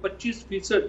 25%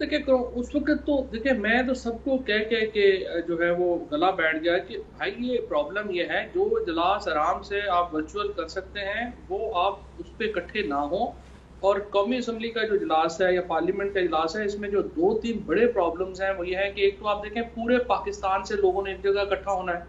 دیکھیں اس وقت تو دیکھیں میں تو سب کو کہہ کے جو ہے وہ گلا بیٹھ گیا کہ بھائی یہ پرابلم یہ ہے جو اجلاس آرام سے آپ ورچوئل کر سکتے ہیں وہ آپ اس پہ اکٹھے نہ ہوں. اور قومی اسمبلی کا جو اجلاس ہے یا پارلیمنٹ کا اجلاس ہے اس میں جو 2-3 بڑے پرابلمز ہیں وہ یہ ہے کہ ایک تو آپ دیکھیں پورے پاکستان سے لوگوں نے ایک جگہ اکٹھا ہونا ہے,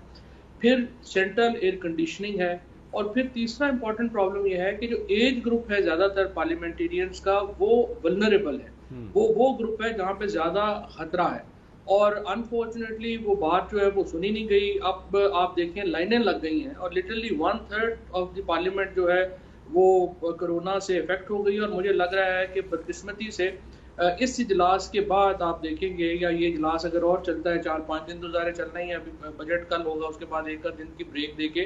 پھر سینٹرل ایئر کنڈیشننگ ہے, اور پھر تیسرا امپورٹنٹ پرابلم یہ ہے کہ جو ایج گروپ ہے زیادہ تر پارلیمنٹیرینز کا وہ ولنریبل ہے, وہ گروپ ہے جہاں پہ زیادہ خطرہ ہے. اور انفارچونیٹلی وہ بات جو ہے وہ سنی نہیں گئی. اب آپ دیکھیں لائنیں لگ گئی ہیں اور لٹرلی 1/3 آف دی پارلیمنٹ جو ہے وہ کرونا سے افیکٹ ہو گئی. اور مجھے لگ رہا ہے کہ بدقسمتی سے اس اجلاس کے بعد آپ دیکھیں گے یا یہ اجلاس اگر اور چلتا ہے 4-5 دن تو ظاہر چلنا ہی ہے, ابھی بجٹ کل ہوگا اس کے بعد 1 دن کی بریک دے کے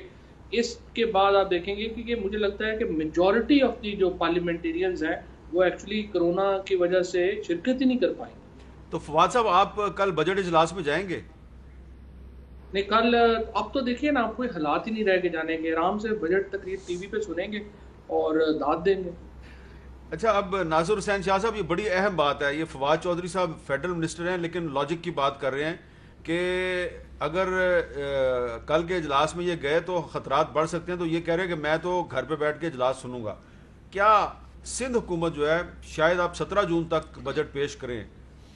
اس کے بعد آپ دیکھیں گے کہ مجھے لگتا ہے کہ میجورٹی آف دی جو پارلیمنٹیرینز ہیں وہ ایکچولی کرونا کی وجہ سے شرکت ہی نہیں کر پائیں. تو فواد صاحب آپ کل بجٹ اجلاس میں جائیں گے؟ نہیں کل اب تو دیکھیے نا آپ کوئی حالات ہی نہیں رہ کے جانے گے, آرام سے بجٹ تقریر ٹی وی پہ سنیں گے اور داد دیں گے. اچھا اب ناصر حسین شاہ صاحب یہ بڑی اہم بات ہے, یہ فواد چودھری صاحب فیڈرل منسٹر ہیں لیکن لاجک کی بات کر رہے ہیں کہ اگر کل کے اجلاس میں یہ گئے تو خطرات بڑھ سکتے ہیں, تو یہ کہہ رہے ہیں کہ میں تو گھر پہ بیٹھ کے اجلاس سنوں گا. کیا سندھ حکومت جو ہے شاید آپ 17 جون تک بجٹ پیش کریں,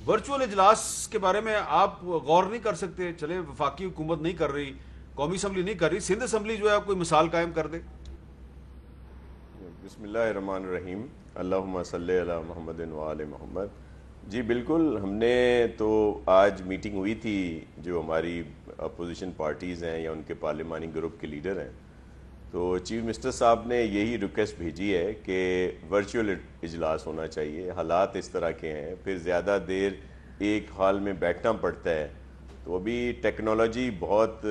ورچوئل اجلاس کے بارے میں آپ غور نہیں کر سکتے؟ چلے وفاقی حکومت نہیں کر رہی, قومی اسمبلی نہیں کر رہی, سندھ اسمبلی جو ہے کوئی مثال قائم کر دے. بسم اللہ الرحمن الرحیم, اللہم صلی علی محمد وآل محمد. جی بالکل, ہم نے تو آج میٹنگ ہوئی تھی جو ہماری اپوزیشن پارٹیز ہیں یا ان کے پارلیمانی گروپ کے لیڈر ہیں, تو چیف منسٹر صاحب نے یہی ریکویسٹ بھیجی ہے کہ ورچوئل اجلاس ہونا چاہیے. حالات اس طرح کے ہیں, پھر زیادہ دیر ایک ہال میں بیٹھنا پڑتا ہے, تو ابھی ٹیکنالوجی بہت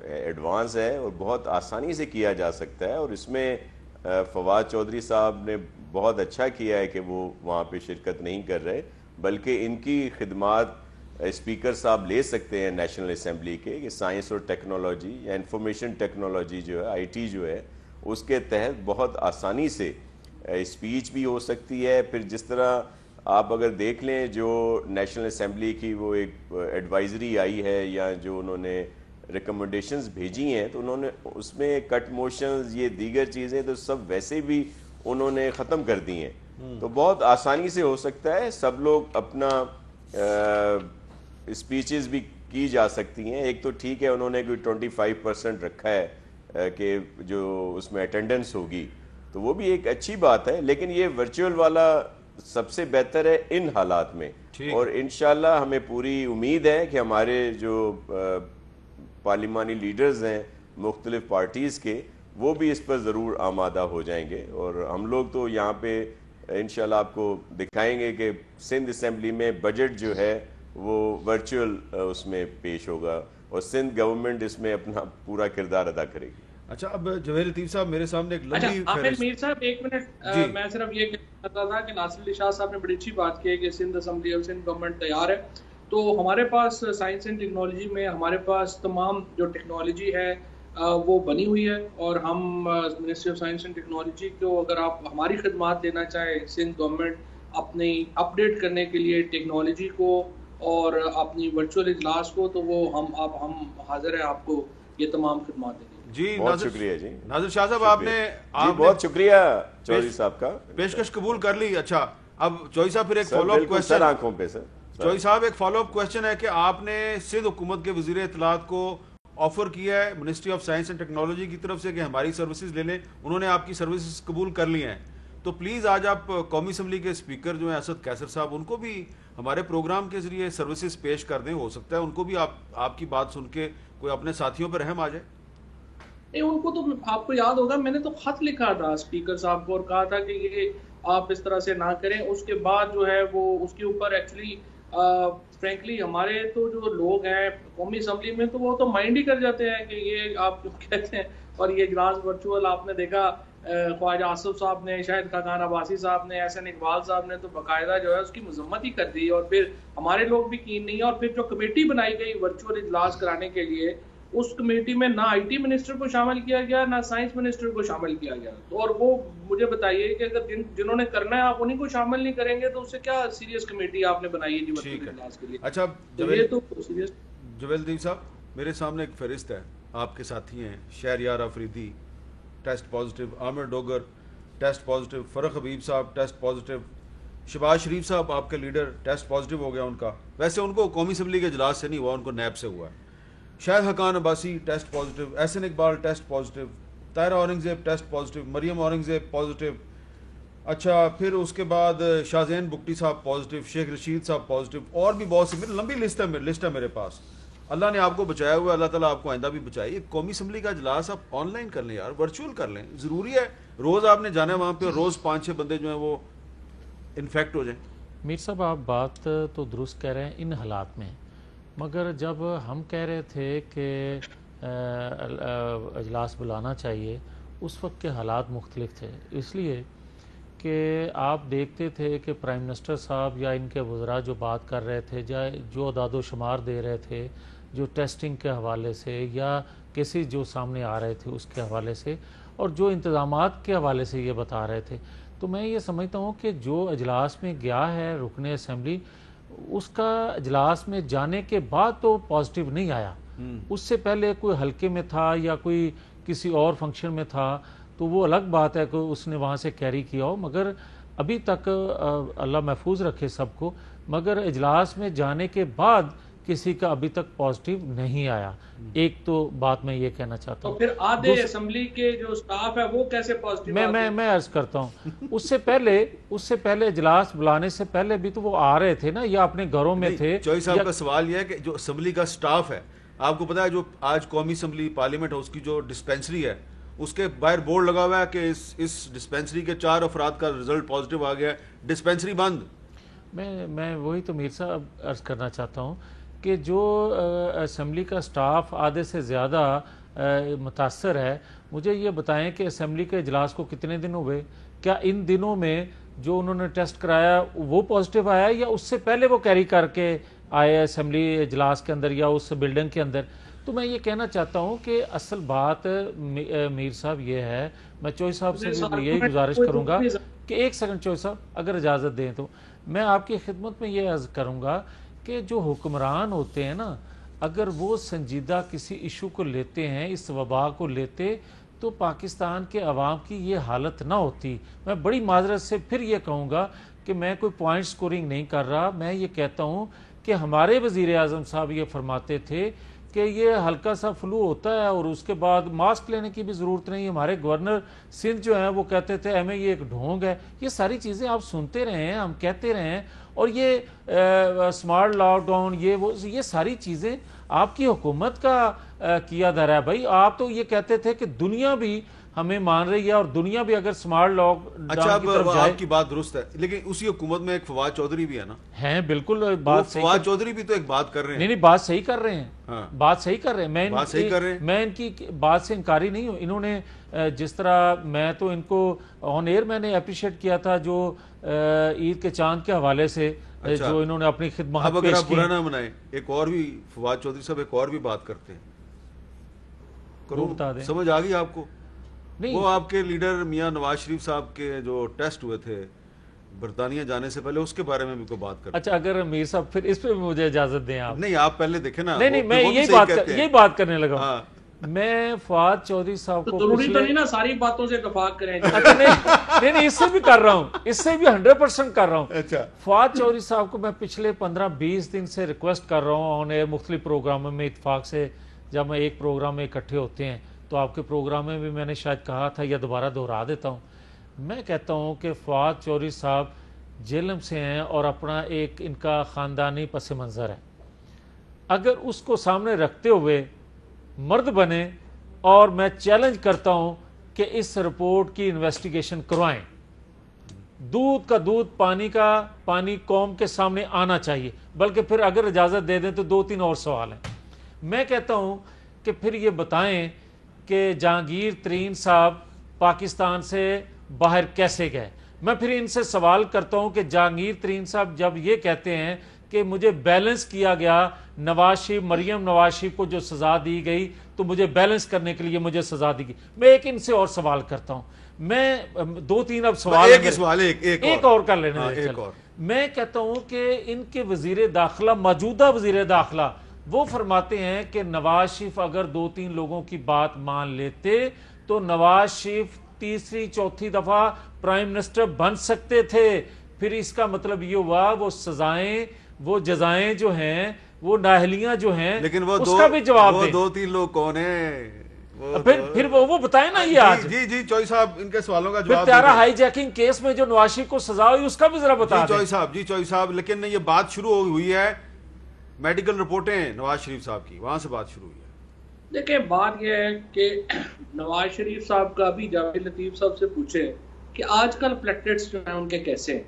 ایڈوانس ہے اور بہت آسانی سے کیا جا سکتا ہے, اور اس میں فواد چودھری صاحب نے بہت اچھا کیا ہے کہ وہ وہاں پہ شرکت نہیں کر رہے, بلکہ ان کی خدمات اسپیکر صاحب لے سکتے ہیں نیشنل اسمبلی کے, کہ سائنس اور ٹیکنالوجی یا انفارمیشن ٹیکنالوجی جو ہے آئی ٹی جو ہے اس کے تحت بہت آسانی سے اسپیچ بھی ہو سکتی ہے. پھر جس طرح آپ اگر دیکھ لیں جو نیشنل اسمبلی کی وہ ایک ایڈوائزری آئی ہے یا جو انہوں نے ریکمنڈیشنز بھیجی ہیں, تو انہوں نے اس میں کٹ موشنز یہ دیگر چیزیں تو سب ویسے بھی انہوں نے ختم کر دی ہیں, تو بہت آسانی سے ہو سکتا ہے. سب لوگ اپنا اسپیچز بھی کی جا سکتی ہیں. ایک تو ٹھیک ہے انہوں نے کوئی 25% رکھا ہے کہ جو اس میں اٹینڈنس ہوگی, تو وہ بھی ایک اچھی بات ہے, لیکن یہ ورچوئل والا سب سے بہتر ہے ان حالات میں. اور انشاءاللہ ہمیں پوری امید ہے کہ ہمارے جو پارلیمانی لیڈرز ہیں مختلف پارٹیز کے, وہ بھی اس پر ضرور آمادہ ہو جائیں گے, اور ہم لوگ تو یہاں پہ انشاءاللہ آپ کو دکھائیں گے کہ سندھ اسمبلی میں بجٹ جو ہے وہ ورچوئل اس میں پیش ہوگا, اور سندھ گورنمنٹ اس میں اپنا پورا کردار ادا کرے گی. اچھا اب جوہر لطیف صاحب میرے سامنے ایک لمبی عامر میر صاحب ایک منٹ, میں صرف یہ کہتا تھا کہ ناصر علی شاہ صاحب نے بڑی اچھی بات کی ہے کہ سندھ اسمبلی اور سندھ گورنمنٹ تیار ہے. تو ہمارے پاس سائنس اینڈ ٹیکنالوجی میں ہمارے پاس تمام جو ٹیکنالوجی ہے وہ بنی ہوئی ہے, اور ہم ministry of science and technology کو اگر آپ ہماری خدمات دینا چاہیں سندھ گورنمنٹ اپنی اپڈیٹ کرنے کے لیے ٹیکنالوجی کو اور اپنی ورچوئل اجلاس کو, تو وہ ہم حاضر ہیں آپ کو یہ تمام خدمات دیں گے. جی بہت شکریہ. جی ناظر شاہ صاحب آپ نے بہت شکریہ چودھری صاحب کا, پیشکش قبول کر لی. اچھا اب چودھری صاحب پھر ایک فالو اپ کوسچن آنکھوں پہ سر, چودھری صاحب ایک فالو اپ کوسچن ہے کہ آپ نے سندھ حکومت کے وزیر اطلاعات کو آفر کیا ہے ministry of science and technology کی طرف سے کہ ہماری سروسز لے لیں, انہوں نے آپ کی سروسز قبول کر لی ہیں, تو پلیز آج آپ قومی اسمبلی کے اسپیکر جو ہیں اسد قیصر صاحب, ان کو بھی ہمارے پروگرام کے ذریعے سروسز پیش کر دیں. ہو سکتا ہے ان کو بھی آپ کی بات سن کے کوئی اپنے ساتھیوں پر رحم آ جائے. نہیں, ان کو تو آپ کو یاد ہوگا میں نے تو خط لکھا تھا اسپیکر صاحب کو اور کہا تھا کہ یہ آپ اس طرح سے نہ کریں. اس کے بعد جو ہے وہ اس کے اوپر ایکچولی فرینکلی ہمارے تو جو لوگ ہیں قومی اسمبلی میں تو وہ تو مائنڈ ہی کر جاتے ہیں کہ یہ آپ کیوں کہتے ہیں. اور یہ اجلاس ورچوئل آپ نے دیکھا خواجہ آصف صاحب نے, شاہد خاقان عباسی صاحب نے, احسن اقبال صاحب نے تو باقاعدہ جو ہے اس کی مذمت ہی کر دی, اور پھر ہمارے لوگ بھی کین نہیں. اور پھر جو کمیٹی بنائی گئی ورچوئل اجلاس کرانے کے لیے اس کمیٹی میں نہ IT منسٹر کو شامل کیا گیا نہ سائنس منسٹر کو شامل کیا گیا. تو اور وہ مجھے بتائیے کہ اگر جنہوں نے کرنا ہے آپ انہیں کو شامل نہیں کریں گے تو اس سے کیا سیریس کمیٹی آپ نے بنائی ہے جی مرکزی اجلاس کے لیے. اچھا یہ تو سیریس. جویل دیپ صاحب, میرے سامنے ایک فہرست ہے, آپ کے ساتھی ہیں شہریار آفریدی ٹیسٹ پازیٹیو, عامر ڈوگر ٹیسٹ پازیٹیو, فرق حبیب صاحب ٹیسٹ پازیٹیو, شہباز شریف صاحب آپ کے لیڈر ٹیسٹ پازیٹیو ہو گیا ان کا, ویسے ان کو قومی اسمبلی کے اجلاس سے نہیں ہوا, ان کو نیب سے ہوا ہے. Shahid Khaqan Abbasi test positive, Ahsan Iqbal test positive, Tahira Aurangzeb test positive, Maryam Aurangzeb positive. اچھا پھر اس کے بعد شاہزین بگٹی صاحب پازیٹیو, شیخ رشید صاحب پازیٹیو, اور بھی بہت سی لمبی لسٹ ہے میرے پاس. اللہ نے آپ کو بچایا ہوا ہے, اللہ تعالیٰ آپ کو آئندہ بھی بچائے. قومی اسمبلی کا اجلاس آپ آن لائن کر لیں یار, ورچوئل کر لیں, ضروری ہے. روز آپ نے جانا ہے وہاں پہ, روز 5-6 بندے جو ہیں وہ انفیکٹ ہو جائیں. میر صاحب آپ بات تو درست کہہ رہے ہیں ان حالات میں, مگر جب ہم کہہ رہے تھے کہ اجلاس بلانا چاہیے اس وقت کے حالات مختلف تھے, اس لیے کہ آپ دیکھتے تھے کہ پرائم منسٹر صاحب یا ان کے وزراء جو بات کر رہے تھے, جو اعداد و شمار دے رہے تھے, جو ٹیسٹنگ کے حوالے سے یا کیسز جو سامنے آ رہے تھے اس کے حوالے سے, اور جو انتظامات کے حوالے سے یہ بتا رہے تھے, تو میں یہ سمجھتا ہوں کہ جو اجلاس میں گیا ہے رکن اسمبلی, اس کا اجلاس میں جانے کے بعد تو پازیٹیو نہیں آیا. اس سے پہلے کوئی حلقے میں تھا یا کوئی کسی اور فنکشن میں تھا تو وہ الگ بات ہے کہ اس نے وہاں سے کیری کیا ہو, مگر ابھی تک اللہ محفوظ رکھے سب کو, مگر اجلاس میں جانے کے بعد کسی کا ابھی تک پازیٹیو نہیں آیا. ایک تو بات میں یہ کہنا چاہتا ہوں. تو پھر آدھے اسمبلی کے جو سٹاف ہے وہ کیسے پازیٹیو؟ میں عرض کرتا ہوں اس سے پہلے اجلاس بلانے سے پہلے بھی تو وہ آ رہے تھے نا, یا اپنے گھروں میں تھے. چوئی صاحب کا سوال یہ ہے کہ جو اسمبلی کا سٹاف ہے, آپ کو پتا ہے جو آج قومی اسمبلی پارلیمنٹ ہاؤس کی جو ڈسپینسری ہے اس کے باہر بورڈ لگا ہوا ہے کہ اس ڈسپینسری کے 4 افراد کا رزلٹ پازیٹیو آ گیا ہے, ڈسپینسری بند. میں وہی تو میر صاحب عرض کرنا چاہتا ہوں کہ جو اسمبلی کا سٹاف آدھے سے زیادہ متاثر ہے, مجھے یہ بتائیں کہ اسمبلی کے اجلاس کو کتنے دن ہوئے, کیا ان دنوں میں جو انہوں نے ٹیسٹ کرایا وہ پازیٹیو آیا یا اس سے پہلے وہ کیری کر کے آئے اسمبلی اجلاس کے اندر یا اس بلڈنگ کے اندر. تو میں یہ کہنا چاہتا ہوں کہ اصل بات میر صاحب یہ ہے, میں چوئی صاحب سے بھی یہی گزارش کروں گا کہ ایک سیکنڈ چوئی صاحب اگر اجازت دیں تو میں آپ کی خدمت میں یہ عرض کروں گا کہ جو حکمران ہوتے ہیں نا, اگر وہ سنجیدہ کسی ایشو کو لیتے ہیں, اس وبا کو لیتے, تو پاکستان کے عوام کی یہ حالت نہ ہوتی. میں بڑی معذرت سے پھر یہ کہوں گا کہ میں کوئی پوائنٹ سکورنگ نہیں کر رہا, میں یہ کہتا ہوں کہ ہمارے وزیر اعظم صاحب یہ فرماتے تھے کہ یہ ہلکا سا فلو ہوتا ہے اور اس کے بعد ماسک لینے کی بھی ضرورت نہیں. ہمارے گورنر سندھ جو ہیں وہ کہتے تھے ہمیں یہ ایک ڈھونگ ہے. یہ ساری چیزیں آپ سنتے رہے ہیں, ہم کہتے رہے ہیں, اور یہ سمارٹ لاک ڈاؤن یہ ساری چیزیں آپ کی حکومت کا کیا دھرا ہے. بھائی آپ تو یہ کہتے تھے کہ دنیا بھی ہمیں مان رہی ہے اور دنیا بھی اگر سمارٹ لاک ڈاؤن کی طرف جائے. آپ کی بات درست ہے, لیکن اسی حکومت میں ایک فواد چودھری بھی ہے نا. ہیں بالکل بات صحیح. فواد چودھری بھی تو ایک بات کر رہے ہیں. نہیں بات صحیح کر رہے ہیں, بات صحیح کر رہے ہیں. میں ان کی بات سے انکاری نہیں ہوں. انہوں نے جس طرح, میں تو ان کو آن ایئر میں نے اپریشیٹ کیا تھا جو عید کے چاند کے حوالے سے جو انہوں نے اپنی خدمات اب اگر آپ برا نہ منائیں, ایک اور بھی فواد چودھری صاحب ایک اور بھی بات کرتے ہیں, سمجھ آ گئی آپ کو؟ وہ آپ کے لیڈر میاں نواز شریف صاحب کے جو ٹیسٹ ہوئے تھے برطانیہ جانے سے پہلے, اس کے بارے میں بھی کوئی بات کرتے. اچھا اگر میر صاحب پھر اس پہ مجھے اجازت دیں آپ. نہیں آپ پہلے دیکھیں نا. نہیں میں یہی بات کرنے لگا. میں فواد چودھری صاحب کو ضروری تو نہیں نا ساری باتوں سے اتفاق کریں. نہیں اس سے بھی کر رہا ہوں, اس سے بھی 100% کر رہا ہوں. فواد چودھری صاحب کو میں پچھلے 15-20 دن سے ریکویسٹ کر رہا ہوں آن ایئر مختلف پروگراموں میں. اتفاق سے جب میں ایک پروگرام میں اکٹھے ہوتے ہیں تو آپ کے پروگرام میں بھی میں نے شاید کہا تھا یا دوبارہ دہرا دیتا ہوں. میں کہتا ہوں کہ فواد چودھری صاحب جیلم سے ہیں اور اپنا ایک ان کا خاندانی پس منظر ہے. اگر اس کو سامنے رکھتے ہوئے مرد بنے, اور میں چیلنج کرتا ہوں کہ اس رپورٹ کی انویسٹیگیشن کروائیں. دودھ کا دودھ, پانی کا پانی قوم کے سامنے آنا چاہیے. بلکہ پھر اگر اجازت دے دیں تو 2-3 اور سوال ہیں. میں کہتا ہوں کہ پھر یہ بتائیں کہ جہانگیر ترین صاحب پاکستان سے باہر کیسے گئے. میں پھر ان سے سوال کرتا ہوں کہ جہانگیر ترین صاحب جب یہ کہتے ہیں کہ مجھے بیلنس کیا گیا، نواز شریف، مریم نواز شریف کو جو سزا دی گئی تو مجھے بیلنس کرنے کے لیے مجھے سزا دی گئی. میں ایک ان سے اور سوال کرتا ہوں، میں 2-3 اب سوال ایک اور کر لینے دیں. میں کہتا ہوں کہ ان کے وزیر داخلہ، موجودہ وزیر داخلہ، وہ فرماتے ہیں کہ نواز شریف اگر 2-3 لوگوں کی بات مان لیتے تو نواز شریف تیسری چوتھی دفعہ پرائم منسٹر بن سکتے تھے. پھر اس کا مطلب یہ ہوا وہ سزائیں، وہ جزائیں جو ہیں، وہ نااہلیاں جو ہیں، لیکن وہ اس کا بھی جواب دیں. 2-3 لوگ کون ہیں؟ پھر وہ بتائیں نا. یہ آج جی چوئی صاحب ان کے سوالوں کا پھر جواب تیارہ ہائی جیکنگ کیس میں جو نواز شریف کو سزا ہوئی اس کا بھی ذرا بتا دیں. چوئی صاحب لیکن یہ بات شروع ہوئی ہے میڈیکل رپورٹیں نواز شریف صاحب کی، وہاں سے بات شروع ہوئی ہے. دیکھیں بات یہ ہے کہ نواز شریف صاحب کا بھی جاوید لطیف صاحب سے پوچھے کہ آج کل پلیٹلیٹس جو ہیں ان کے کیسے ہیں.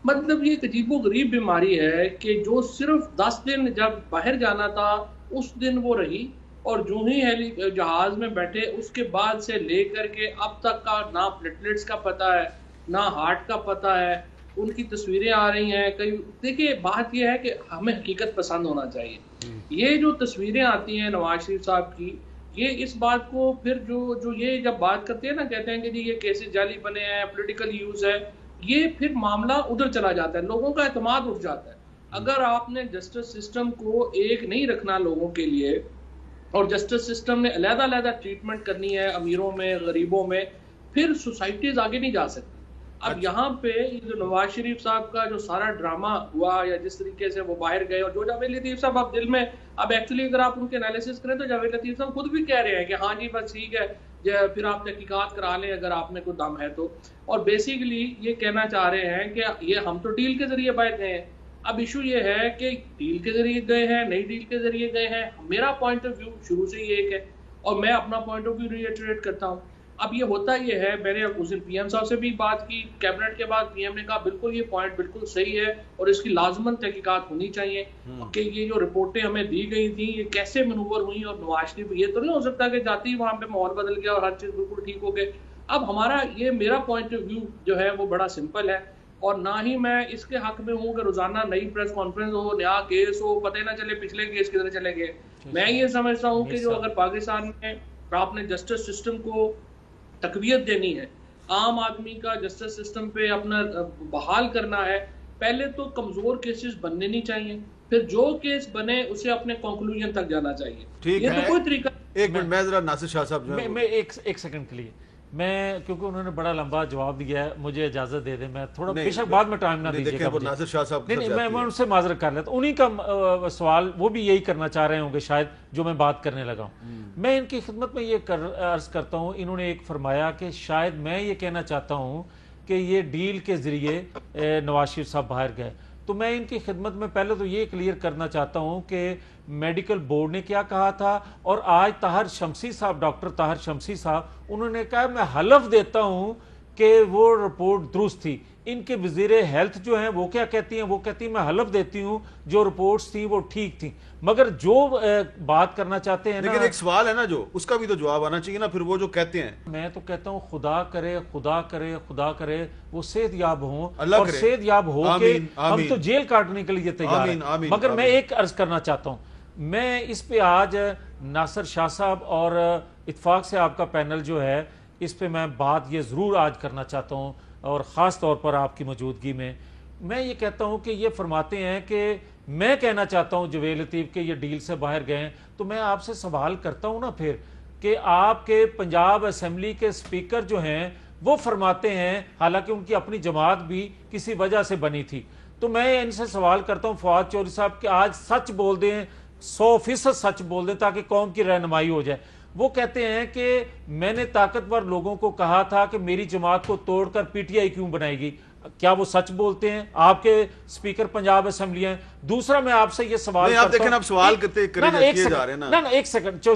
مطلب یہ ایک عجیب و غریب بیماری ہے کہ جو صرف 10 دن جب باہر جانا تھا اس دن وہ رہی، اور جو ہی جہاز میں بیٹھے اس کے بعد سے لے کر کے اب تک کا نہ پلیٹلیٹس کا پتہ ہے نہ ہارٹ کا پتہ ہے. ان کی تصویریں آ رہی ہیں کئی. دیکھیے بات یہ ہے کہ ہمیں حقیقت پسند ہونا چاہیے. یہ جو تصویریں آتی ہیں نواز شریف صاحب کی، یہ اس بات کو پھر جو یہ جب بات کرتے ہیں نا، کہتے ہیں کہ جی یہ کیسز جعلی بنے ہیں، پولیٹیکل یوز ہے، یہ پھر معاملہ ادھر چلا جاتا ہے، لوگوں کا اعتماد اٹھ جاتا ہے. اگر آپ نے جسٹس سسٹم کو ایک نہیں رکھنا لوگوں کے لیے، اور جسٹس سسٹم نے علیحدہ علیحدہ ٹریٹمنٹ کرنی ہے امیروں میں غریبوں میں، پھر سوسائٹیز آگے نہیں جا سکتی. اب یہاں پہ جو نواز شریف صاحب کا جو سارا ڈرامہ ہوا یا جس طریقے سے وہ باہر گئے، اور جو جاوید لطیف صاحب اب دل میں اب ایکچولی اگر آپ ان کے انالیسس کریں تو جاوید لطیف صاحب خود بھی کہہ رہے ہیں کہ ہاں جی بس ٹھیک ہے، پھر آپ تحقیقات کرا لیں اگر آپ نے کوئی دم ہے تو. اور بیسیکلی یہ کہنا چاہ رہے ہیں کہ یہ ہم تو ڈیل کے ذریعے باہر گئے ہیں. اب ایشو یہ ہے کہ ڈیل کے ذریعے گئے ہیں، نئی ڈیل کے ذریعے گئے ہیں. میرا پوائنٹ آف ویو شروع سے یہ ایک ہے، اور میں اپنا پوائنٹ آف ویو ریٹریٹ کرتا ہوں. اب یہ ہوتا یہ ہے، میں نے اس دن پی ایم صاحب سے بھی بات کی کیبنٹ کے بعد، پی ایم نے کہا بالکل یہ پوائنٹ بالکل صحیح ہے اور اس کی لازماً تحقیقات ہونی چاہیے کہ یہ جو رپورٹیں ہمیں دی گئی تھیں یہ کیسے منور ہوئیں. اور نواز شریف یہ تو نہیں ہو سکتا کہ جاتی ہی وہاں پہ ماحول بدل گیا اور ہر چیز بالکل ٹھیک ہو گئے. اب ہمارا یہ میرا پوائنٹ آف ویو جو ہے وہ بڑا سمپل ہے، اور نہ ہی میں اس کے حق میں ہوں کہ روزانہ نئی پریس کانفرنس ہو، نیا کیس ہو، پتہ نہ چلے پچھلے کیس کدھر چلے گئے. میں یہ سمجھتا ہوں کہ جو اگر پاکستان میں آپ نے جسٹس سسٹم کو تقویت دینی ہے، عام آدمی کا جسٹس سسٹم پہ اپنا بحال کرنا ہے، پہلے تو کمزور کیسز بننے نہیں چاہیے، پھر جو کیس بنے اسے اپنے کنکلوژن تک جانا چاہیے. یہ تو کوئی طریقہ. ایک منٹ میں ذرا ناصر شاہ صاحب میں ایک سیکنڈ کے لیے، میں کیونکہ انہوں نے بڑا لمبا جواب دیا ہے، مجھے اجازت دے دیں، میں تھوڑا بے شک بعد میں ٹائم نہ دیجیے گا. ناصر شاہ صاحب نہیں میں ان سے معذرت کر لیتا ہوں، انہی کا سوال وہ بھی یہی کرنا چاہ رہے ہوں گے شاید جو میں بات کرنے لگا ہوں. میں ان کی خدمت میں یہ عرض کرتا ہوں، انہوں نے ایک فرمایا کہ شاید میں یہ کہنا چاہتا ہوں کہ یہ ڈیل کے ذریعے نواز شریف صاحب باہر گئے. تو میں ان کی خدمت میں پہلے تو یہ کلیئر کرنا چاہتا ہوں کہ میڈیکل بورڈ نے کیا کہا تھا، اور آج طاہر شمسی صاحب، ڈاکٹر طاہر شمسی صاحب، انہوں نے کہا میں حلف دیتا ہوں کہ وہ رپورٹ درست تھی. ان کے وزیر ہیلتھ جو ہیں وہ کیا کہتی ہیں، وہ کہتی ہیں میں حلف دیتی ہوں جو رپورٹس تھیں وہ ٹھیک تھیں. مگر جو بات کرنا چاہتے ہیں، لیکن ایک سوال ہے نا جو اس کا بھی تو جواب آنا چاہیے نا. پھر وہ جو کہتے ہیں، میں تو کہتا ہوں خدا کرے خدا کرے خدا کرے وہ صحت یاب ہوں، اور صحت یاب ہو کے ہم تو جیل کاٹنے کے لیے تیار ہیں. مگر میں ایک عرض کرنا چاہتا ہوں، میں اس پہ آج ناصر شاہ صاحب اور اتفاق سے آپ کا پینل جو ہے اس پہ میں بات یہ ضرور آج کرنا چاہتا ہوں، اور خاص طور پر آپ کی موجودگی میں. میں یہ کہتا ہوں کہ یہ فرماتے ہیں کہ میں کہنا چاہتا ہوں جاوید لطیف کہ یہ ڈیل سے باہر گئے ہیں. تو میں آپ سے سوال کرتا ہوں نا پھر کہ آپ کے پنجاب اسمبلی کے اسپیکر جو ہیں وہ فرماتے ہیں، حالانکہ ان کی اپنی جماعت بھی کسی وجہ سے بنی تھی، تو میں ان سے سوال کرتا ہوں فواد چودھری صاحب کہ آج سچ بول دیں، 100% سچ بول دیں تاکہ قوم کی رہنمائی ہو جائے. وہ کہتے ہیں کہ میں نے طاقتور لوگوں کو کہا تھا کہ میری جماعت کو توڑ کر پی ٹی آئی کیوں بنائے گی. کیا وہ سچ بولتے ہیں؟ آپ کے اسپیکر پنجاب اسمبلی ہیں. دوسرا میں آپ سے یہ سوال کرتا ہوں، دیکھیں آپ سوال کرتے جا رہے ہیں نا. ایک سیکنڈ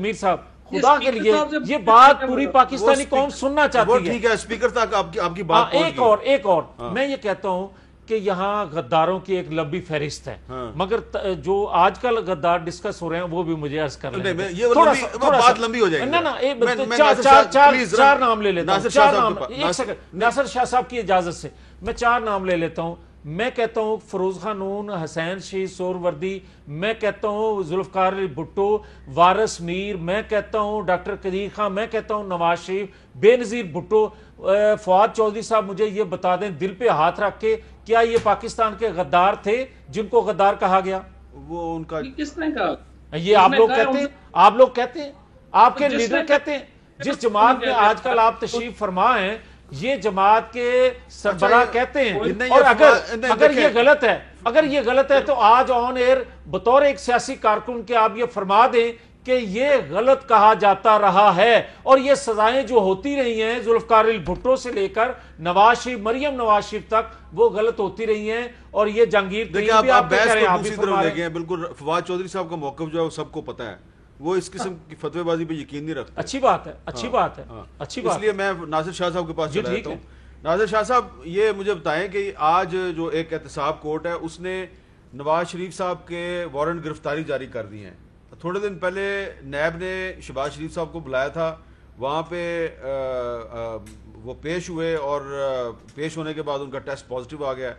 میر صاحب، خدا کے لیے یہ بات پوری پاکستانی قوم سننا چاہتی ہے. ٹھیک ہے، اسپیکر تک آپ کی بات. ایک اور میں یہ کہتا ہوں کہ یہاں غداروں کی ایک لمبی فہرست ہے، مگر جو آج کل غدار ڈسکس ہو رہے ہیں وہ بھی مجھے عرض کر لیں. بات لمبی ہو جائے گی. 4 نام لے لیتا ہوں. ایک سیکنڈ، ناصر شاہ صاحب کی اجازت سے میں 4 نام لے لیتا ہوں. میں کہتا ہوں فروز خانون، حسین شہید سہروردی، میں کہتا ہوں ذوالفقار علی بھٹو، وارث میر، میں کہتا ہوں ڈاکٹر قدیر خان، میں کہتا ہوں نواز شریف، بے نظیر بھٹو، فواد چودھری صاحب مجھے یہ بتا دیں دل پہ ہاتھ رکھ کے، کیا یہ پاکستان کے غدار تھے جن کو غدار کہا گیا؟ وہ ان کا کس نے کہا؟ یہ آپ لوگ کہتے ہیں، آپ لوگ کہتے ہیں، آپ کے لیڈر کہتے ہیں. جس جماعت میں آج کل آپ تشریف فرما ہیں یہ جماعت کے سربراہ کہتے ہیں. اور اگر یہ غلط ہے، اگر یہ غلط ہے تو آج آن ایئر بطور ایک سیاسی کارکن کے آپ یہ فرما دیں کہ یہ غلط کہا جاتا رہا ہے اور یہ سزائیں جو ہوتی رہی ہیں ذوالفقار علی بھٹو سے لے کر نواز شریف، مریم نواز شریف تک وہ غلط ہوتی رہی ہیں. اور یہ جہانگیر ترین بھی آپ کہہ رہے ہیں، آپ بھی فرما رہے ہیں. بالکل فواد چودھری صاحب کا موقف جو ہے وہ سب کو پتہ ہے، وہ اس قسم کی فتوی بازی پہ یقین نہیں رکھتے. اچھی بات ہے، اچھی بات ہے، اچھی بات. اس لیے میں ناصر شاہ صاحب کے پاس چلا جاتا ہوں. ناصر شاہ صاحب یہ مجھے بتائیں کہ آج جو ایک احتساب کورٹ ہے اس نے نواز شریف صاحب کے وارنٹ گرفتاری جاری کر دی ہیں. تھوڑے دن پہلے نیب نے شہباز شریف صاحب کو بلایا تھا، وہاں پہ وہ پیش ہوئے اور پیش ہونے کے بعد ان کا ٹیسٹ پازیٹیو آ گیا.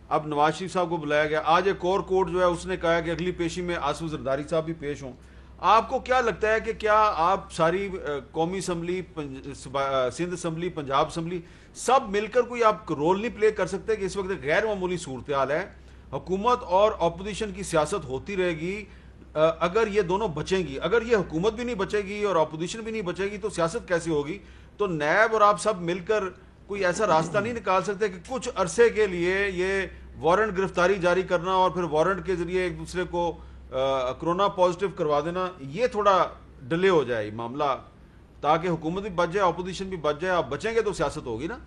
اب نواز شریف صاحب کو بلایا گیا. آج ایک اور کورٹ جو ہے اس نے کہا کہ اگلی پیشی میں آصف زرداری صاحب بھی پیش ہوں. آپ کو کیا لگتا ہے کہ کیا آپ ساری قومی assembly, Sindh assembly, Punjab assembly سب مل کر کوئی آپ رول نہیں پلے کر سکتے کہ اس وقت غیر معمولی صورتحال ہے، حکومت اور اپوزیشن کی سیاست ہوتی رہے گی، اگر یہ دونوں بچیں گی، اگر یہ حکومت بھی نہیں بچے گی اور اپوزیشن بھی نہیں بچے گی تو سیاست کیسے ہوگی؟ تو نیب اور آپ سب مل کر کوئی ایسا راستہ نہیں نکال سکتے کہ کچھ عرصے کے لیے یہ وارنٹ گرفتاری جاری کرنا اور پھر وارنٹ کے ذریعے ایک دوسرے کو کرونا پازیٹیو کروا دینا، یہ تھوڑا ڈیلے ہو جائے معاملہ، تاکہ حکومت بھی بچ جائے، اپوزیشن بھی بچ جائے. آپ بچیں گے تو سیاست ہوگی نا.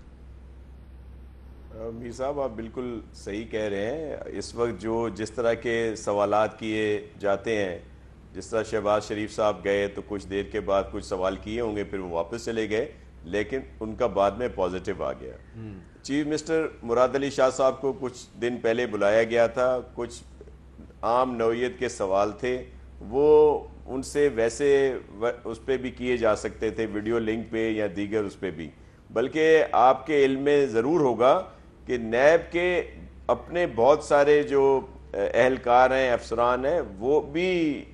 میر صاحب آپ بالکل صحیح کہہ رہے ہیں. اس وقت جس طرح کے سوالات کیے جاتے ہیں، جس طرح شہباز شریف صاحب گئے تو کچھ دیر کے بعد کچھ سوال کیے ہوں گے، پھر وہ واپس چلے گئے، لیکن ان کا بعد میں پازیٹیو آ گیا. چیف منسٹر مراد علی شاہ صاحب کو کچھ دن پہلے بلایا گیا تھا، کچھ عام نوعیت کے سوال تھے، وہ ان سے ویسے اس پہ بھی کیے جا سکتے تھے، ویڈیو لنک پہ یا دیگر اس پہ بھی. بلکہ آپ کے علم میں ضرور ہوگا کہ نیب کے اپنے بہت سارے جو اہلکار ہیں، افسران ہیں، وہ بھی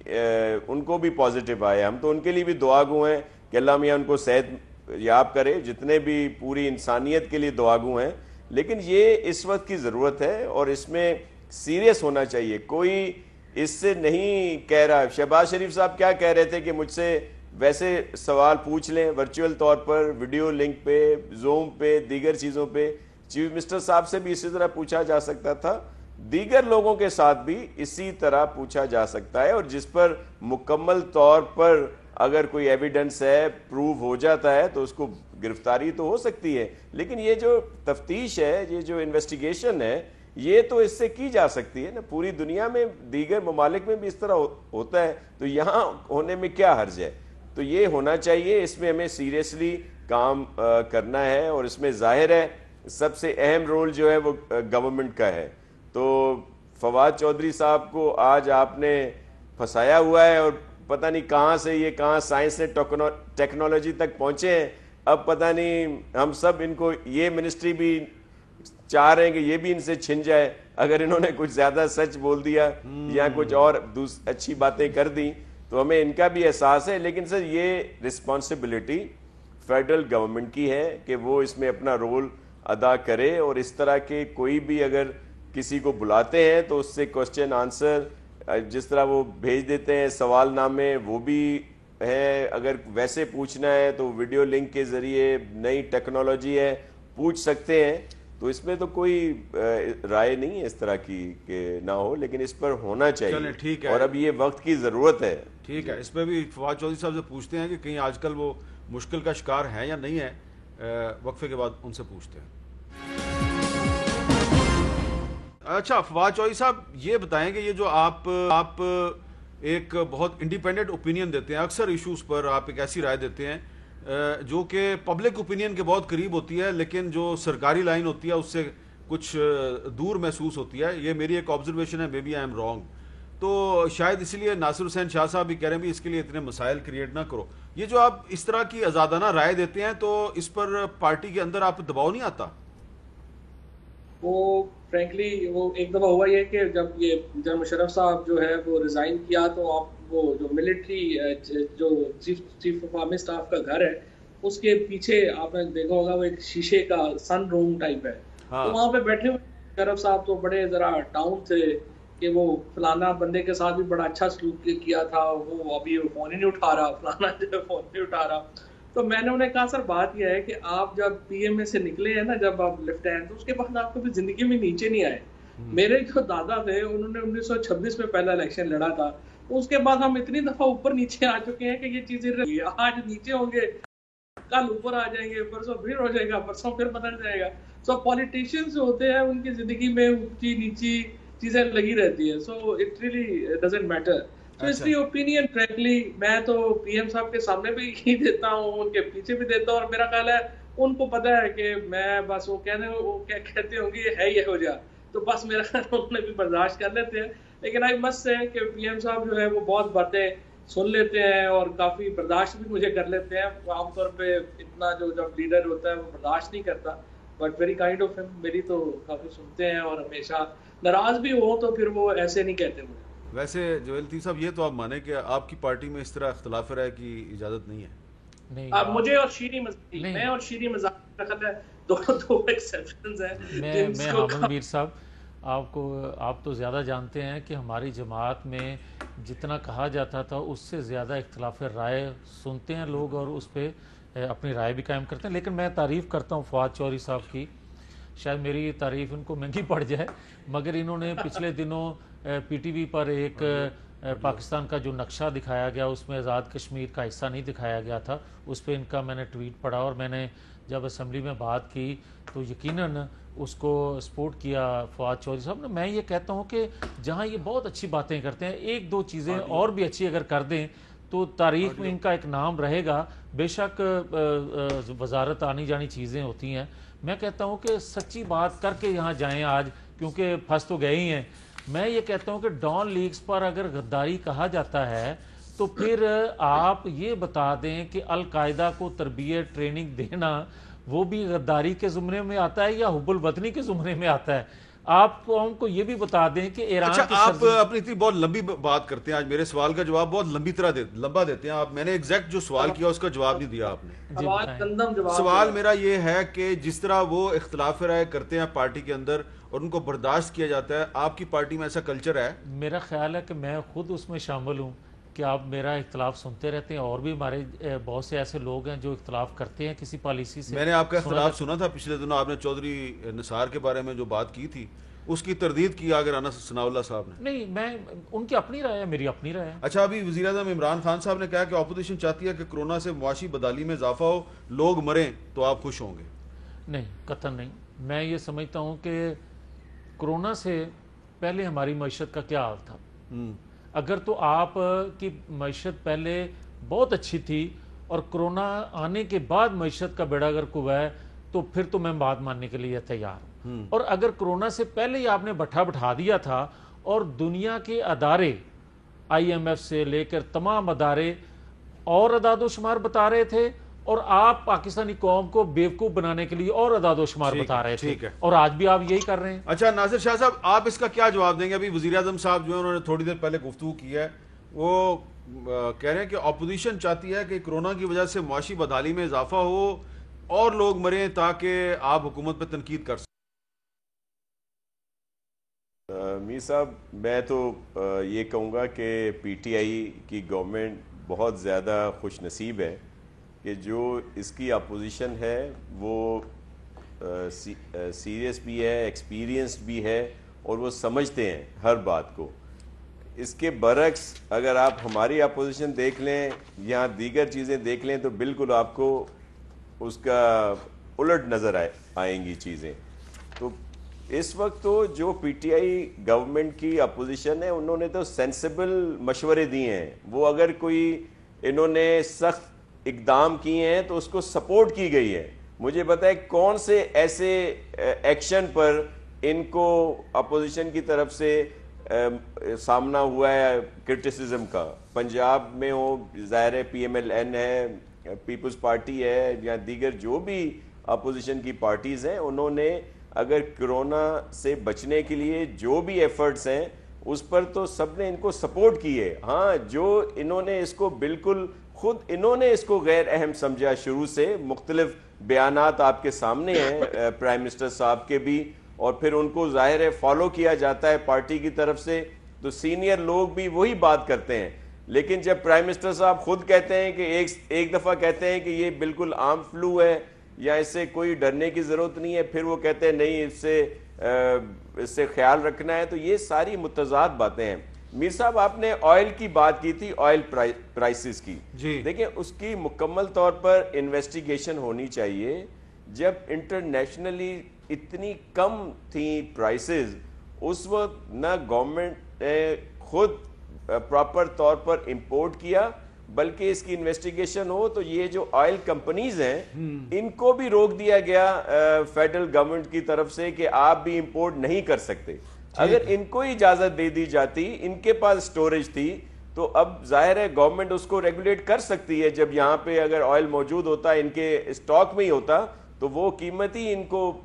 ان کو بھی پازیٹیو آئے. ہم تو ان کے لیے بھی دعا گو ہیں کہ اللہ میاں ان کو صحت یاب کرے، جتنے بھی پوری انسانیت کے لیے دعا گو ہیں. لیکن یہ اس وقت کی ضرورت ہے اور اس میں سیریس ہونا چاہیے. کوئی اس سے نہیں کہہ رہا. شہباز شریف صاحب کیا کہہ رہے تھے کہ مجھ سے ویسے سوال پوچھ لیں ورچوئل طور پر، ویڈیو لنک پہ، زوم پہ، دیگر چیزوں پہ. چیف منسٹر صاحب سے بھی اسی طرح پوچھا جا سکتا تھا، دیگر لوگوں کے ساتھ بھی اسی طرح پوچھا جا سکتا ہے، اور جس پر مکمل طور پر اگر کوئی ایویڈنس ہے، پروو ہو جاتا ہے تو اس کو گرفتاری تو ہو سکتی ہے. لیکن یہ جو تفتیش ہے، یہ جو انویسٹیگیشن ہے، یہ تو اس سے کی جا سکتی ہے نا. پوری دنیا میں دیگر ممالک میں بھی اس طرح ہوتا ہے، تو یہاں ہونے میں کیا حرج ہے؟ تو یہ ہونا چاہیے. اس میں ہمیں سیریسلی کام کرنا ہے، اور اس میں ظاہر ہے سب سے اہم رول جو ہے وہ گورنمنٹ کا ہے. تو فواد چودھری صاحب کو آج آپ نے پھنسایا ہوا ہے، اور پتہ نہیں کہاں سے یہ کہاں سائنس نے ٹیکنالوجی تک پہنچے ہیں. اب پتہ نہیں ہم سب ان کو یہ منسٹری بھی چاہ رہے ہیں کہ یہ بھی ان سے چھن جائے اگر انہوں نے کچھ زیادہ سچ بول دیا یا کچھ اور اچھی باتیں کر دیں. تو ہمیں ان کا بھی احساس ہے، لیکن سر یہ رسپانسبلٹی فیڈرل گورنمنٹ کی ہے کہ وہ اس میں اپنا رول ادا کرے. اور اس طرح کے کوئی بھی اگر کسی کو بلاتے ہیں تو اس سے کوسچن آنسر جس طرح وہ بھیج دیتے ہیں سوال نامے، وہ بھی ہے. اگر ویسے پوچھنا ہے تو ویڈیو لنک کے ذریعے، نئی ٹیکنالوجی ہے، پوچھ سکتے ہیں. تو اس میں تو کوئی رائے نہیں ہے اس طرح کی کہ نہ ہو، لیکن اس پر ہونا چاہیے. ٹھیک ہے، اور اب یہ وقت کی ضرورت ہے. ٹھیک ہے، اس پہ بھی فواد چودھری صاحب سے پوچھتے ہیں کہ کہیں آج کل وہ مشکل کا شکار ہیں یا نہیں ہے. وقفے کے بعد ان سے پوچھتے ہیں. اچھا فواد چودھری صاحب یہ بتائیں کہ یہ جو آپ ایک بہت انڈیپینڈنٹ اوپینین دیتے ہیں، اکثر ایشوز پر آپ ایک ایسی رائے دیتے ہیں جو کہ پبلک اوپینین کے بہت قریب ہوتی ہے، لیکن جو سرکاری لائن ہوتی ہے اس سے کچھ دور محسوس ہوتی ہے. یہ میری ایک آبزرویشن ہے، may be I am wrong. تو شاید اسی لیے ناصر حسین شاہ صاحب بھی کہہ رہے ہیں بھی اس کے لیے اتنے مسائل کریٹ نہ کرو. یہ جو آپ اس طرح کی آزادانہ رائے دیتے ہیں تو اس پر پارٹی کے اندر آپ دباؤ نہیں آتا؟ وہ فرینکلی وہ ایک دفعہ ہوا یہ کہ جب یہ جنرل مشرف صاحب جو ہے وہ ریزائن کیا تو آپ وہ جو ملٹری جو چیف آف آرمی اسٹاف کا گھر ہے اس کے پیچھے آپ نے دیکھا ہوگا وہ ایک شیشے کا سن روم ٹائپ ہے. تو وہاں پہ بیٹھے ہوئے مشرف صاحب تو بڑے ذرا ڈاؤن تھے کہ وہ فلانا بندے کے ساتھ بھی بڑا اچھا سلوک کیا تھا, وہ ابھی فون ہی نہیں اٹھا رہا, فلانا جو ہے فون نہیں اٹھا رہا. تو میں نے انہیں کہا سر بات یہ ہے کہ آپ جب پی ایم اے سے نکلے ہیں نا, جب آپ لیفٹیننٹ, تو اس کے بعد آپ کبھی زندگی میں نیچے نہیں آئے. میرے جو دادا تھے انہوں نے 1926 میں پہلا الیکشن لڑا تھا, اس کے بعد ہم اتنی دفعہ اوپر نیچے آ چکے ہیں کہ یہ چیزیں آج نیچے ہوں گے, کل اوپر آ جائیں گے, پرسوں پھر ہو جائے گا, پرسوں پھر بدل جائے گا. سو پالیٹیشینز جو ہوتے ہیں ان کی زندگی میں اونچی نیچی چیزیں لگی رہتی ہیں. So it really doesn't matter. تو اس لیے اوپینین فرینکلی میں تو پی ایم صاحب کے سامنے بھی ہی دیتا ہوں, ان کے پیچھے بھی دیتا ہوں, اور میرا خیال ہے ان کو پتا ہے کہ میں بس وہ کیا کہتے ہوں گے ہے یہ ہو جا, تو بس میرا خیال انہوں نے بھی برداشت کر لیتے ہیں. لیکن آئی مسٹ سے کہ پی ایم صاحب جو ہے وہ بہت باتیں سن لیتے ہیں اور کافی برداشت بھی مجھے کر لیتے ہیں. عام طور پہ اتنا جو جب لیڈر ہوتا ہے وہ برداشت نہیں کرتا, بٹ ویری کائنڈ آف ہم, میری تو کافی سنتے ہیں, اور ہمیشہ ناراض بھی ہو تو پھر وہ ایسے نہیں کہتے مجھے. ویسے جویل لطیف صاحب یہ تو آپ مانیں کہ آپ کی پارٹی میں اس طرح اختلاف رائے کی اجازت نہیں ہے؟ نہیں, مجھے اور شیریں مزاحی, میں اور شیریں مزاحی رکھت ہے, دو ایکسیپشنز ہیں. میں حامد میر صاحب آپ تو زیادہ جانتے ہیں کہ ہماری جماعت میں جتنا کہا جاتا تھا اس سے زیادہ اختلاف رائے سنتے ہیں لوگ اور اس پہ اپنی رائے بھی قائم کرتے ہیں. لیکن میں تعریف کرتا ہوں فواد چوہدری صاحب کی, شاید میری تعریف ان کو مہنگی پڑ جائے, مگر انہوں نے پچھلے دنوں پی ٹی وی پر ایک پاکستان کا جو نقشہ دکھایا گیا اس میں آزاد کشمیر کا حصہ نہیں دکھایا گیا تھا, اس پہ ان کا میں نے ٹویٹ پڑھا, اور میں نے جب اسمبلی میں بات کی تو یقیناً اس کو سپورٹ کیا فواد چوہدری صاحب نے. میں یہ کہتا ہوں کہ جہاں یہ بہت اچھی باتیں کرتے ہیں, ایک دو چیزیں اور بھی اچھی اگر کر دیں تو تاریخ میں ان کا ایک نام رہے گا. بے شک وزارت آنی جانی چیزیں ہوتی ہیں, میں کہتا ہوں کہ سچی بات کر کے یہاں جائیں آج, کیونکہ پھنس تو گئے ہی ہیں. میں یہ کہتا ہوں کہ ڈان لیگز پر اگر غداری کہا جاتا ہے تو پھر آپ یہ بتا دیں کہ القاعدہ کو تربیت ٹریننگ دینا وہ بھی غداری کے زمرے میں آتا ہے یا حب الوطنی کے زمرے میں آتا ہے. آپ کو ہم کو یہ بھی بتا دیں کہ ایران اچھا آپ اپنی اتنی بہت لمبی بات کرتے ہیں, آج میرے سوال کا جواب بہت لمبا دیتے ہیں آپ. میں نے ایگزیکٹ جو سوال کیا اس کا جواب نہیں دیا آپ نے. سوال میرا یہ ہے کہ جس طرح وہ اختلاف رائے کرتے ہیں پارٹی کے اندر اور ان کو برداشت کیا جاتا ہے, آپ کی پارٹی میں ایسا کلچر ہے؟ میرا خیال ہے کہ میں خود اس میں شامل ہوں کہ آپ میرا اختلاف سنتے رہتے ہیں, اور بھی ہمارے بہت سے ایسے لوگ ہیں جو اختلاف کرتے ہیں کسی پالیسی سے. میں نے آپ کا اختلاف سنا تھا پچھلے دنوں, آپ نے چودھری نثار کے بارے میں جو بات کی تھی اس کی تردید کی آگرانہ ثناء اللہ صاحب نے. نہیں, میں ان کی اپنی رائے ہے, میری اپنی رائے ہے. اچھا, ابھی وزیر اعظم عمران خان صاحب نے کہا کہ اپوزیشن چاہتی ہے کہ کرونا سے معاشی بدحالی میں اضافہ ہو, لوگ مریں تو آپ خوش ہوں گے. نہیں, قطعاً نہیں. میں یہ سمجھتا ہوں کہ کرونا سے پہلے ہماری معیشت کا کیا حال تھا. اگر تو آپ کی معیشت پہلے بہت اچھی تھی اور کرونا آنے کے بعد معیشت کا بیڑا گرک ہوا ہے تو پھر تو میں بات ماننے کے لیے تیار ہوں. اور اگر کرونا سے پہلے ہی آپ نے بٹھا دیا تھا اور دنیا کے ادارے آئی ایم ایف سے لے کر تمام ادارے اور اعداد و شمار بتا رہے تھے, اور آپ پاکستانی قوم کو بیوقوف بنانے کے لیے اور اعداد و شمار بتا رہے تھے, اور آج بھی آپ یہی کر رہے ہیں. اچھا ناصر شاہ صاحب, آپ اس کا کیا جواب دیں گے؟ ابھی وزیر اعظم صاحب جو ہیں انہوں نے تھوڑی دیر پہلے گفتگو کی ہے, وہ کہہ رہے ہیں کہ اپوزیشن چاہتی ہے کہ کرونا کی وجہ سے معاشی بدحالی میں اضافہ ہو اور لوگ مریں تاکہ آپ حکومت پہ تنقید کر سکیں. میر صاحب, میں تو یہ کہوں گا کہ پی ٹی آئی کی گورنمنٹ بہت زیادہ خوش نصیب ہے کہ جو اس کی اپوزیشن ہے وہ سیریس بھی ہے, ایکسپیرینسڈ بھی ہے, اور وہ سمجھتے ہیں ہر بات کو. اس کے برعکس اگر آپ ہماری اپوزیشن دیکھ لیں یا دیگر چیزیں دیکھ لیں تو بالکل آپ کو اس کا الٹ نظر آئیں گی چیزیں. تو اس وقت تو جو پی ٹی آئی گورنمنٹ کی اپوزیشن ہے انہوں نے تو سینسیبل مشورے دیے ہیں. وہ اگر کوئی انہوں نے سخت اقدام کیے ہیں تو اس کو سپورٹ کی گئی ہے. مجھے بتائے کون سے ایسے ایکشن پر ان کو اپوزیشن کی طرف سے سامنا ہوا ہے کرٹیسزم کا. پنجاب میں ہو, ظاہر ہے پی ایم ایل این ہے, پیپلز پارٹی ہے, یا دیگر جو بھی اپوزیشن کی پارٹیز ہیں, انہوں نے اگر کرونا سے بچنے کے لیے جو بھی ایفرٹس ہیں اس پر تو سب نے ان کو سپورٹ کی ہے. ہاں جو انہوں نے اس کو بالکل خود انہوں نے اس کو غیر اہم سمجھا شروع سے, مختلف بیانات آپ کے سامنے ہیں پرائم منسٹر صاحب کے بھی, اور پھر ان کو ظاہر ہے فالو کیا جاتا ہے پارٹی کی طرف سے, تو سینئر لوگ بھی وہی بات کرتے ہیں. لیکن جب پرائم منسٹر صاحب خود کہتے ہیں کہ ایک دفعہ کہتے ہیں کہ یہ بالکل عام فلو ہے یا اس سے کوئی ڈرنے کی ضرورت نہیں ہے, پھر وہ کہتے ہیں نہیں اس سے خیال رکھنا ہے, تو یہ ساری متضاد باتیں ہیں. میر صاحب آپ نے آئل کی بات کی تھی, آئل پرائسز کی, دیکھیں اس کی مکمل طور پر انویسٹیگیشن ہونی چاہیے. جب انٹرنیشنلی اتنی کم تھیں پرائسز, اس وقت نہ گورنمنٹ نے خود پراپر طور پر امپورٹ کیا بلکہ اس کی انویسٹیگیشن ہو. تو یہ جو آئل کمپنیز ہیں ان کو بھی روک دیا گیا فیڈرل گورنمنٹ کی طرف سے کہ آپ بھی امپورٹ نہیں کر سکتے. اگر ان کو اجازت دے دی جاتی, ان کے پاس سٹوریج تھی, تو اب ظاہر ہے گورنمنٹ اس کو ریگولیٹ کر سکتی ہے. جب یہاں پہ اگر آئل موجود ہوتا, ان کے اسٹاک میں ہی ہوتا, تو وہ قیمت ہی ان کو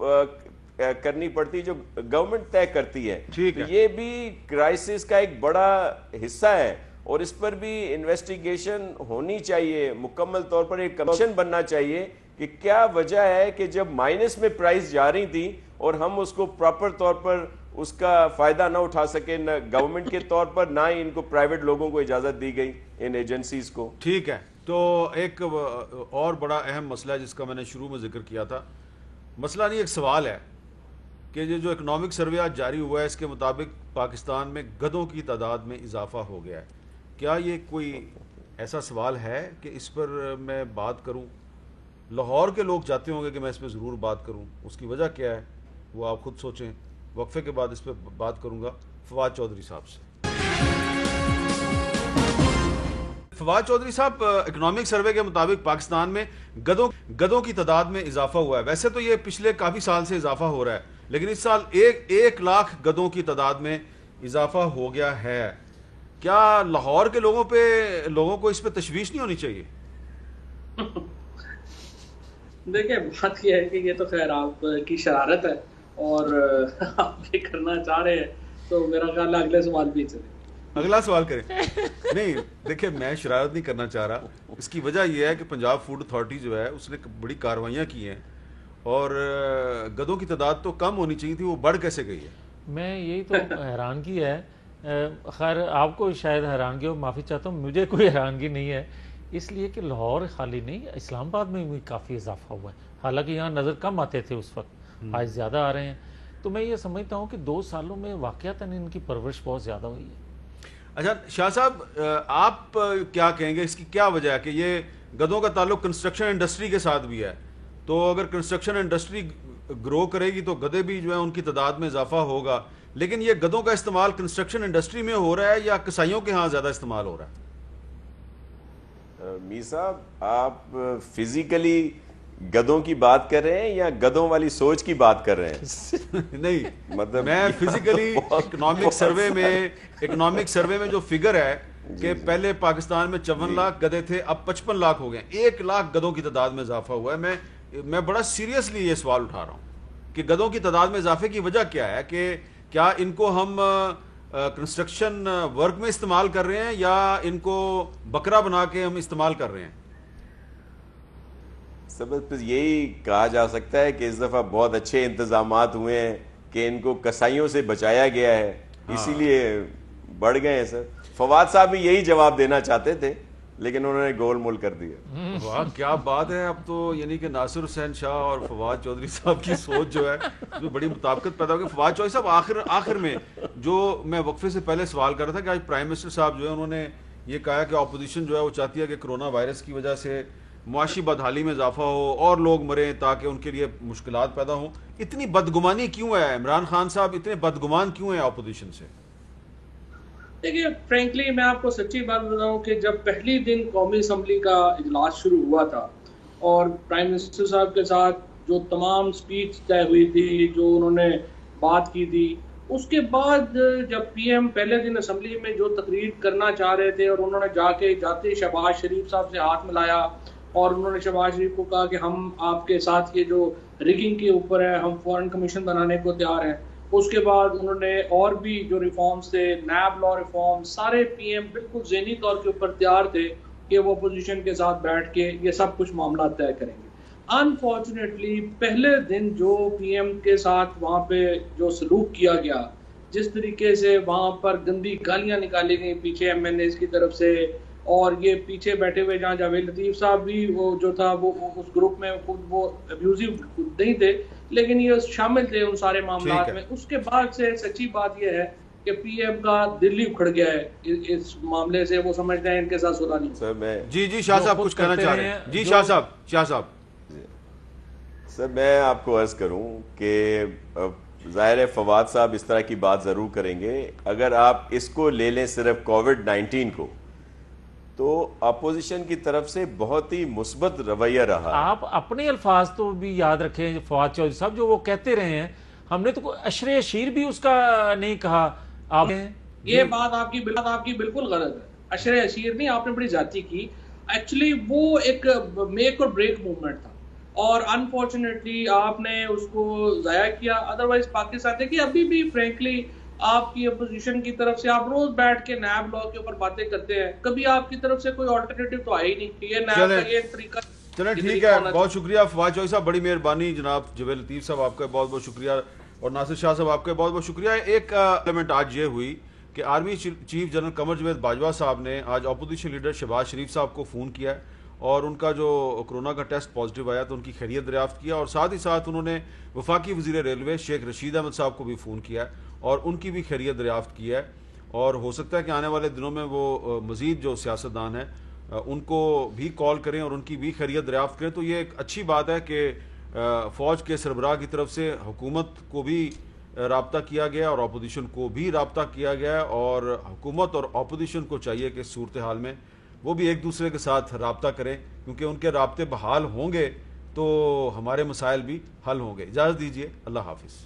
کرنی پڑتی جو گورنمنٹ طے کرتی ہے. یہ بھی کرائسس کا ایک بڑا حصہ ہے اور اس پر بھی انویسٹیگیشن ہونی چاہیے. مکمل طور پر ایک کمیشن بننا چاہیے کہ کیا وجہ ہے کہ جب مائنس میں پرائس جا رہی تھی اور ہم اس کو پراپر طور پر اس کا فائدہ نہ اٹھا سکے, نہ گورنمنٹ کے طور پر نہ ہی ان کو پرائیویٹ لوگوں کو اجازت دی گئی ان ایجنسیز کو. ٹھیک ہے, تو ایک اور بڑا اہم مسئلہ ہے جس کا میں نے شروع میں ذکر کیا تھا, مسئلہ نہیں ایک سوال ہے کہ یہ جو اکنامک سروے آج جاری ہوا ہے اس کے مطابق پاکستان میں گدھوں کی تعداد میں اضافہ ہو گیا ہے. کیا یہ کوئی ایسا سوال ہے کہ اس پر میں بات کروں؟ لاہور کے لوگ چاہتے ہوں گے کہ میں اس پہ ضرور بات کروں, اس کی وجہ کیا ہے وہ آپ خود سوچیں. وقفے کے بعد اس پہ بات کروں گا فواد چودھری صاحب سے. فواد چودھری صاحب, اکنامک سروے کے مطابق پاکستان میں گدھوں کی تعداد میں اضافہ ہوا ہے. ویسے تو یہ پچھلے کافی سال سے اضافہ ہو رہا ہے, لیکن اس سال 1 لاکھ گدھوں کی تعداد میں اضافہ ہو گیا ہے. کیا لاہور کے لوگوں کو اس پہ تشویش نہیں ہونی چاہیے؟ دیکھیں بات یہ ہے کہ یہ تو خیر آپ کی شرارت ہے اور آپ یہ کرنا چاہ رہے ہیں, تو میرا خیال ہے اگلے سوال بھی چلے. اگلا سوال کریں. نہیں دیکھیں میں شرارت نہیں کرنا چاہ رہا, اس کی وجہ یہ ہے کہ پنجاب فوڈ اتھارٹی جو ہے اس نے بڑی کارروائیاں کی ہیں اور گدھوں کی تعداد تو کم ہونی چاہیے تھی, وہ بڑھ کیسے گئی ہے؟ میں یہی تو حیرانگی ہے. خیر آپ کو شاید حیرانگی ہو, معافی چاہتا ہوں, مجھے کوئی حیرانگی نہیں ہے, اس لیے کہ لاہور خالی نہیں, اسلام آباد میں بھی کافی اضافہ ہوا ہے. حالانکہ یہاں نظر کم آتے تھے اس وقت, آج زیادہ آ رہے ہیں. تو میں یہ سمجھتا ہوں کہ 2 سالوں میں واقعتاً ان کی پرورش بہت زیادہ ہوئی ہے. اچھا شاہ صاحب, آپ کیا کہیں گے, اس کی کیا وجہ ہے کہ یہ گدھوں کا تعلق کنسٹرکشن انڈسٹری کے ساتھ بھی ہے, تو اگر کنسٹرکشن انڈسٹری گرو کرے گی تو گدھے بھی جو ہے ان کی تعداد میں اضافہ ہوگا, لیکن یہ گدھوں کا استعمال کنسٹرکشن انڈسٹری میں ہو رہا ہے یا کسائیوں کے ہاں زیادہ استعمال ہو رہا ہے؟ میر صاحب آپ فزیکلی گدھوں کی بات کر رہے ہیں یا گدھوں والی سوچ کی بات کر رہے ہیں؟ نہیں مطلب میں فزیکلی اکنامک سروے میں جو فگر ہے کہ پہلے پاکستان میں 54 لاکھ گدھے تھے, اب 55 لاکھ ہو گئے, 1 لاکھ گدھوں کی تعداد میں اضافہ ہوا ہے. میں بڑا سیریسلی یہ سوال اٹھا رہا ہوں کہ گدھوں کی تعداد میں اضافے کی وجہ کیا ہے, کہ کیا ان کو ہم کنسٹرکشن ورک میں استعمال کر رہے ہیں یا ان کو بکرا بنا کے ہم استعمال کر رہے ہیں؟ سب یہی کہا جا سکتا ہے کہ اس دفعہ بہت اچھے انتظامات ہوئے ہیں کہ ان کو کسائیوں سے بچایا گیا ہے, اسی لیے بڑھ گئے ہیں. سر فواد صاحب بھی یہی جواب دینا چاہتے تھے لیکن انہوں نے گول مول کر دیا. واہ کیا بات ہے, اب تو یعنی کہ ناصر حسین شاہ اور فواد چودھری صاحب کی سوچ جو ہے جو بڑی مطابقت پیدا ہو گئی. فواد چودھری صاحب آخر میں جو میں وقفے سے پہلے سوال کر رہا تھا کہ آج پرائم منسٹر صاحب جو ہے انہوں نے یہ کہا کہ اپوزیشن جو ہے وہ چاہتی ہے کہ کرونا وائرس کی وجہ سے معاشی بدحالی میں اضافہ ہو اور لوگ مریں تاکہ ان کے لیے مشکلات پیدا ہوں. اتنی بدگمانی کیوں ہے عمران خان صاحب, اتنے بدگمان کیوں ہیں اپوزیشن سے؟ دیکھیے فرینکلی میں آپ کو سچی بات بتاؤں کہ جب پہلی دن قومی اسمبلی کا اجلاس شروع ہوا تھا اور پرائم منسٹر صاحب کے ساتھ جو تمام سپیچ طے ہوئی تھی, جو انہوں نے بات کی تھی, اس کے بعد جب پی ایم پہلے دن اسمبلی میں جو تقریر کرنا چاہ رہے تھے اور انہوں نے جا کے جاتے شہباز شریف صاحب سے ہاتھ ملایا اور انہوں نے شہباز شریف کو کہا کہ ہم آپ کے ساتھ یہ جو ریگنگ کے اوپر ہے ہم فورن کمیشن بنانے کو تیار ہیں. اس کے بعد انہوں نے اور بھی جو ریفارمز تھے, نیب لا ریفارم, سارے پی ایم بالکل ذہنی طور کے اوپر تیار تھے کہ وہ اپوزیشن کے ساتھ بیٹھ کے یہ سب کچھ معاملات طے کریں گے. انفارچونیٹلی پہلے دن جو پی ایم کے ساتھ وہاں پہ جو سلوک کیا گیا, جس طریقے سے وہاں پر گندی گالیاں نکالی گئی پیچھے ایم این ایز کی طرف سے, اور یہ پیچھے بیٹھے ہوئے جہاں جاوید لطیف صاحب بھی وہ جو تھا وہ اس گروپ میں خود وہ ابیوزیو نہیں تھے لیکن یہ شامل تھے ان سارے معاملات میں. اس کے بعد سے سچی بات یہ ہے کہ پی ایم کا دل ہی اکھڑ گیا ہے اس معاملے سے. وہ سمجھتے ہیں ان کے ساتھ صلح نہیں. سر میں جی شاہ صاحب کچھ کہنا چاہ رہے ہیں. جی شاہ صاحب. سر میں آپ کو عرض کروں کہ ظاہر ہے فواد صاحب اس طرح کی بات ضرور کریں گے. اگر آپ اس کو لے لیں صرف کووڈ-19 کو, تو اپوزیشن کی طرف سے بہت ہی مثبت رویہ رہا. آپ اپنے الفاظ تو بھی یاد رکھیں فواد چودھری صاحب, جو وہ کہتے رہے ہیں, ہم نے تو عشر اشیر بھی اس کا نہیں کہا. آپ یہ بات آپ کی بالکل غلط ہے. عشر اشیر نہیں, آپ نے بڑی زیادتی کی. ایکچولی وہ ایک میک اور بریک موومنٹ تھا اور انفارچونیٹلی آپ نے اس کو ضائع کیا. ادروائز پاکستان دیکھیے ابھی بھی فرینکلی آپ کی اپوزیشن کی طرف سے آپ روز بیٹھ کے نیب لا کے اوپر باتیں کرتے ہیں, کبھی آپ کی طرف سے کوئی آلٹرنیٹو تو آئی نہیں کہ یہ نیب کا یہ طریقہ. چلیں ٹھیک ہے, بہت شکریہ فواد چودھری صاحب, بڑی مہربانی جناب. جاوید لطیف صاحب آپ کا بہت بہت شکریہ, اور ناصر شاہ صاحب آپ کا بہت بہت شکریہ. ایک ایلیمنٹ آج یہ ہوئی کہ army chief general Qamar Javed Bajwa صاحب نے آج اپوزیشن لیڈر شہباز شریف صاحب کو فون کیا اور ان کا جو کرونا کا ٹیسٹ پازیٹیو آیا تو ان کی خیریت دریافت کیا, اور ساتھ ہی ساتھ انہوں نے وفاقی وزیر ریلوے شیخ رشید احمد صاحب کو بھی فون کیا اور ان کی بھی خیریت دریافت کی ہے. اور ہو سکتا ہے کہ آنے والے دنوں میں وہ مزید جو سیاستدان ہیں ان کو بھی کال کریں اور ان کی بھی خیریت دریافت کریں. تو یہ ایک اچھی بات ہے کہ فوج کے سربراہ کی طرف سے حکومت کو بھی رابطہ کیا گیا اور اپوزیشن کو بھی رابطہ کیا گیا, اور حکومت اور اپوزیشن کو چاہیے کہ صورتحال میں وہ بھی ایک دوسرے کے ساتھ رابطہ کریں, کیونکہ ان کے رابطے بحال ہوں گے تو ہمارے مسائل بھی حل ہوں گے. اجازت دیجیے, اللہ حافظ.